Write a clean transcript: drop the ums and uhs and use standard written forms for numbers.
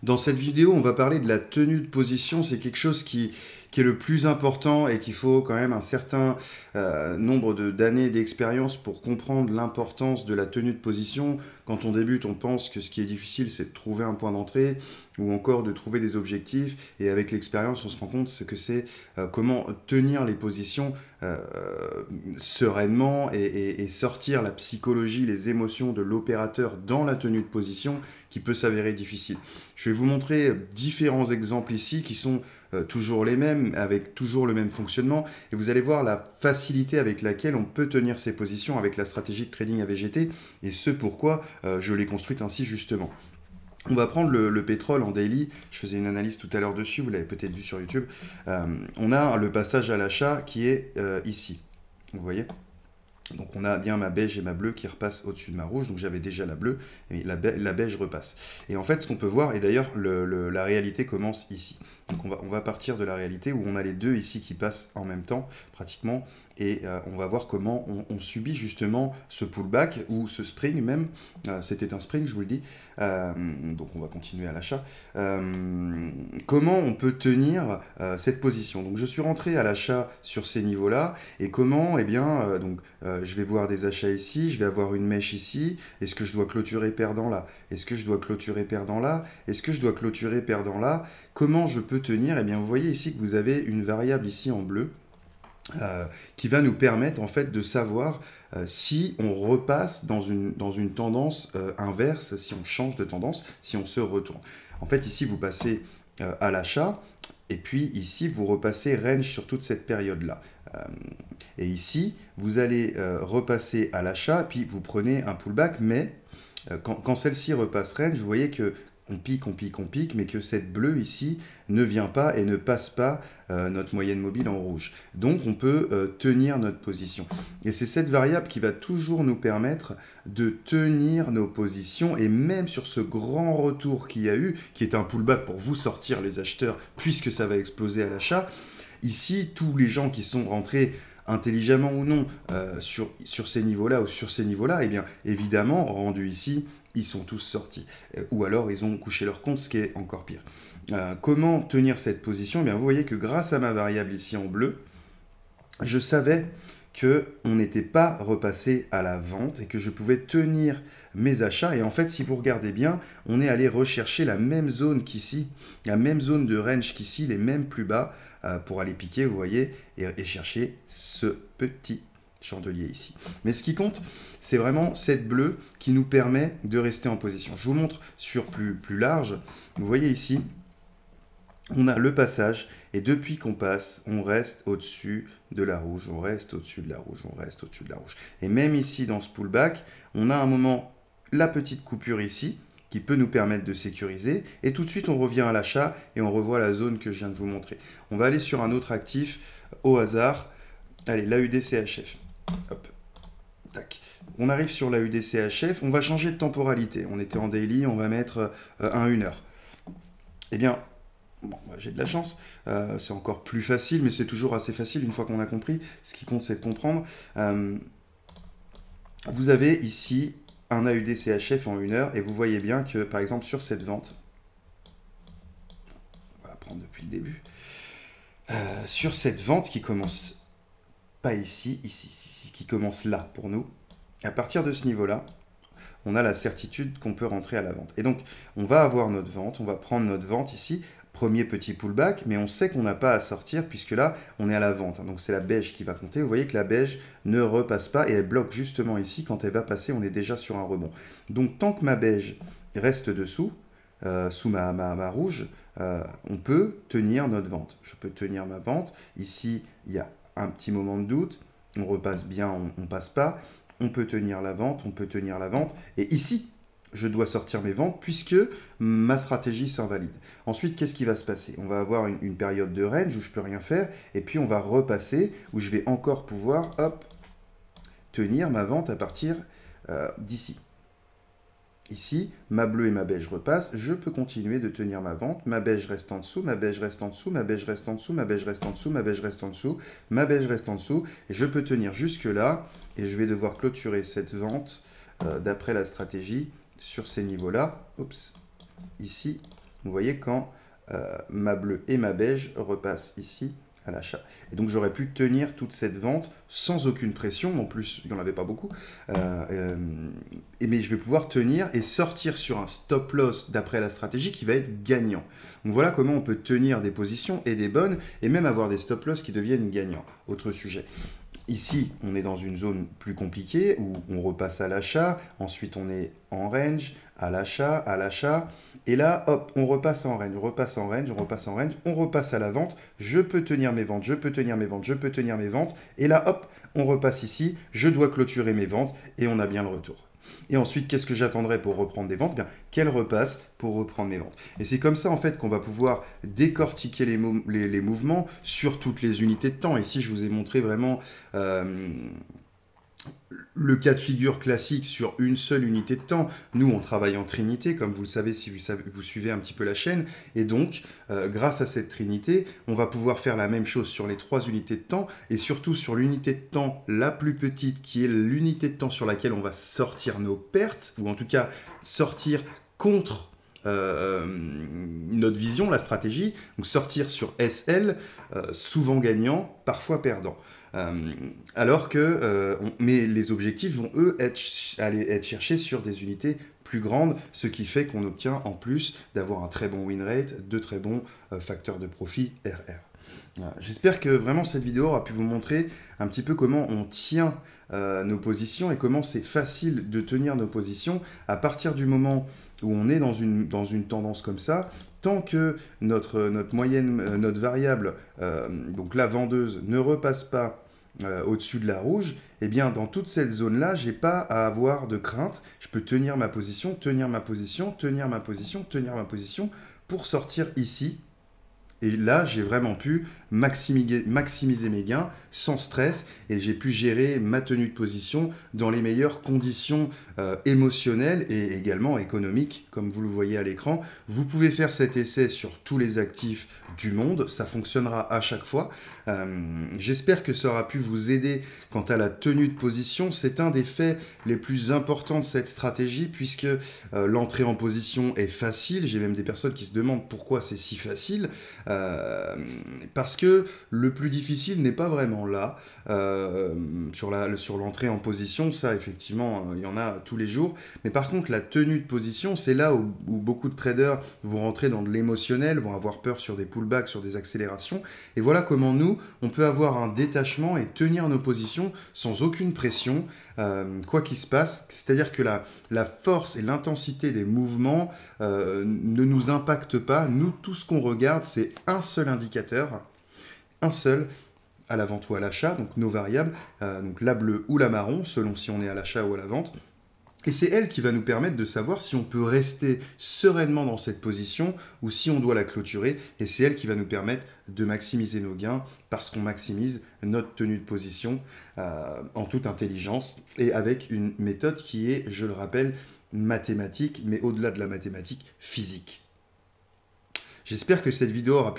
Dans cette vidéo, on va parler de la tenue de position. C'est quelque chose qui est le plus important et qu'il faut quand même un certain nombre d'années d'expérience pour comprendre l'importance de la tenue de position. Quand on débute, on pense que ce qui est difficile, c'est de trouver un point d'entrée ou encore de trouver des objectifs. Et avec l'expérience, on se rend compte que c'est comment tenir les positions sereinement et sortir la psychologie, les émotions de l'opérateur dans la tenue de position qui peut s'avérer difficile. Je vais vous montrer différents exemples ici qui sont toujours les mêmes, avec toujours le même fonctionnement, et vous allez voir la facilité avec laquelle on peut tenir ces positions avec la stratégie de trading AVGT, et ce pourquoi je l'ai construite ainsi justement. On va prendre le pétrole en daily, je faisais une analyse tout à l'heure dessus, vous l'avez peut-être vu sur YouTube. On a le passage à l'achat qui est ici, vous voyez ? Donc on a bien ma beige et ma bleue qui repassent au-dessus de ma rouge, donc j'avais déjà la bleue, et la beige repasse. Et en fait, ce qu'on peut voir, et d'ailleurs la réalité commence ici. Donc on va partir de la réalité où on a les deux ici qui passent en même temps, pratiquement, et on va voir comment on subit justement ce pullback, ou ce spring même, c'était un spring je vous le dis, donc on va continuer à l'achat. Comment on peut tenir cette position? Donc je suis rentré à l'achat sur ces niveaux-là, et comment? Eh bien, je vais voir des achats ici, je vais avoir une mèche ici, est-ce que je dois clôturer perdant là? Est-ce que je dois clôturer perdant là? Est-ce que je dois clôturer perdant là? Comment je peux tenir? Eh bien, vous voyez ici que vous avez une variable ici en bleu, qui va nous permettre en fait de savoir si on repasse dans une tendance inverse, si on change de tendance, si on se retourne. En fait, ici, vous passez à l'achat, et puis ici, vous repassez range sur toute cette période-là. Et ici, vous allez repasser à l'achat, puis vous prenez un pullback, mais quand celle-ci repasse range, vous voyez que on pique, mais que cette bleue ici ne vient pas et ne passe pas notre moyenne mobile en rouge. Donc on peut tenir notre position. Et c'est cette variable qui va toujours nous permettre de tenir nos positions, et même sur ce grand retour qu'il y a eu, qui est un pullback pour vous sortir les acheteurs, puisque ça va exploser à l'achat, ici, tous les gens qui sont rentrés intelligemment ou non sur ces niveaux-là ou sur ces niveaux-là, eh bien, évidemment, rendus ici, ils sont tous sortis. Ou alors, ils ont couché leur compte, ce qui est encore pire. Comment tenir cette position? Eh bien, vous voyez que grâce à ma variable ici en bleu, je savais qu'on n'était pas repassé à la vente et que je pouvais tenir mes achats. Et en fait, si vous regardez bien, on est allé rechercher la même zone qu'ici, la même zone de range qu'ici, les mêmes plus bas, pour aller piquer, vous voyez, et chercher ce petit chandelier ici. Mais ce qui compte, c'est vraiment cette bleue qui nous permet de rester en position. Je vous montre sur plus large. Vous voyez ici, on a le passage, et depuis qu'on passe, on reste au-dessus de la rouge, on reste au-dessus de la rouge, on reste au-dessus de la rouge. Et même ici, dans ce pullback, on a un moment, la petite coupure ici, qui peut nous permettre de sécuriser, et tout de suite, on revient à l'achat, et on revoit la zone que je viens de vous montrer. On va aller sur un autre actif, au hasard. Allez, l'AUD-CHF. Hop, tac. On arrive sur l'AUD-CHF, on va changer de temporalité. On était en daily, on va mettre un 1 heure. Eh bien, bon, j'ai de la chance, c'est encore plus facile, mais c'est toujours assez facile une fois qu'on a compris. Ce qui compte, c'est de comprendre. Vous avez ici un AUD-CHF en 1 heure, et vous voyez bien que, par exemple, sur cette vente, on va prendre depuis le début, sur cette vente qui commence pas ici, qui commence là pour nous, à partir de ce niveau-là, on a la certitude qu'on peut rentrer à la vente. Et donc, on va avoir notre vente, on va prendre notre vente ici, premier petit pullback, mais on sait qu'on n'a pas à sortir puisque là, on est à la vente. Donc, c'est la beige qui va compter. Vous voyez que la beige ne repasse pas et elle bloque justement ici. Quand elle va passer, on est déjà sur un rebond. Donc, tant que ma beige reste dessous, sous ma rouge, on peut tenir notre vente. Je peux tenir ma vente. Ici, il y a un petit moment de doute. On repasse bien, on ne passe pas. On peut tenir la vente, on peut tenir la vente. Et ici, je dois sortir mes ventes puisque ma stratégie s'invalide. Ensuite, qu'est-ce qui va se passer? On va avoir une période de range où je ne peux rien faire. Et puis, on va repasser où je vais encore pouvoir, hop, tenir ma vente à partir d'ici. Ici, ma bleue et ma beige repassent. Je peux continuer de tenir ma vente. Ma beige reste en dessous, ma beige reste en dessous, ma beige reste en dessous, ma beige reste en dessous, ma beige reste en dessous, ma beige reste en dessous. Et je peux tenir jusque-là. Et je vais devoir clôturer cette vente d'après la stratégie sur ces niveaux-là. Oups, ici, Vous voyez quand ma bleue et ma beige repassent ici à l'achat. Et donc j'aurais pu tenir toute cette vente sans aucune pression, en plus il n'y en avait pas beaucoup, mais je vais pouvoir tenir et sortir sur un stop loss d'après la stratégie qui va être gagnant. Donc voilà comment on peut tenir des positions et des bonnes, et même avoir des stop loss qui deviennent gagnants. Autre sujet. Ici, on est dans une zone plus compliquée où on repasse à l'achat, ensuite on est en range, à l'achat, et là, hop, on repasse en range, on repasse en range, on repasse en range, on repasse à la vente, je peux tenir mes ventes, je peux tenir mes ventes, je peux tenir mes ventes, et là, hop, on repasse ici, je dois clôturer mes ventes, et on a bien le retour. Et ensuite, qu'est-ce que j'attendrai pour reprendre des ventes? Bien, qu'elle repasse pour reprendre mes ventes. Et c'est comme ça, en fait, qu'on va pouvoir décortiquer les mouvements sur toutes les unités de temps. Ici, je vous ai montré vraiment le cas de figure classique sur une seule unité de temps. Nous, on travaille en trinité, comme vous le savez si vous suivez un petit peu la chaîne. Et donc, grâce à cette trinité, on va pouvoir faire la même chose sur les 3 unités de temps et surtout sur l'unité de temps la plus petite, qui est l'unité de temps sur laquelle on va sortir nos pertes, ou en tout cas sortir contre notre vision, la stratégie. Donc sortir sur SL, souvent gagnant, parfois perdant. Alors que mais les objectifs vont eux aller être cherchés sur des unités plus grandes, ce qui fait qu'on obtient en plus d'avoir un très bon win rate, de très bons facteurs de profit RR. J'espère que vraiment cette vidéo aura pu vous montrer un petit peu comment on tient nos positions et comment c'est facile de tenir nos positions à partir du moment où on est dans une tendance comme ça. Tant que notre moyenne, notre variable, donc la vendeuse, ne repasse pas au-dessus de la rouge, eh bien dans toute cette zone-là, j'ai pas à avoir de crainte. Je peux tenir ma position, tenir ma position, tenir ma position, tenir ma position pour sortir ici. Et là, j'ai vraiment pu maximiser mes gains sans stress et j'ai pu gérer ma tenue de position dans les meilleures conditions émotionnelles et également économiques, comme vous le voyez à l'écran. Vous pouvez faire cet essai sur tous les actifs du monde, ça fonctionnera à chaque fois. J'espère que ça aura pu vous aider quant à la tenue de position. C'est un des faits les plus importants de cette stratégie puisque l'entrée en position est facile. J'ai même des personnes qui se demandent pourquoi c'est si facile. Parce que le plus difficile n'est pas vraiment là. Sur l'entrée en position, ça effectivement, il y en a tous les jours. Mais par contre, la tenue de position, c'est là où beaucoup de traders vont rentrer dans de l'émotionnel, vont avoir peur sur des pullbacks, sur des accélérations. Et voilà comment nous, on peut avoir un détachement et tenir nos positions sans aucune pression, quoi qu'il se passe. C'est-à-dire que la force et l'intensité des mouvements ne nous impactent pas. Nous, tout ce qu'on regarde, c'est un seul indicateur, un seul, à la vente ou à l'achat, donc nos variables, donc la bleue ou la marron, selon si on est à l'achat ou à la vente. Et c'est elle qui va nous permettre de savoir si on peut rester sereinement dans cette position ou si on doit la clôturer. Et c'est elle qui va nous permettre de maximiser nos gains parce qu'on maximise notre tenue de position en toute intelligence et avec une méthode qui est, je le rappelle, mathématique, mais au-delà de la mathématique, physique. J'espère que cette vidéo aura pu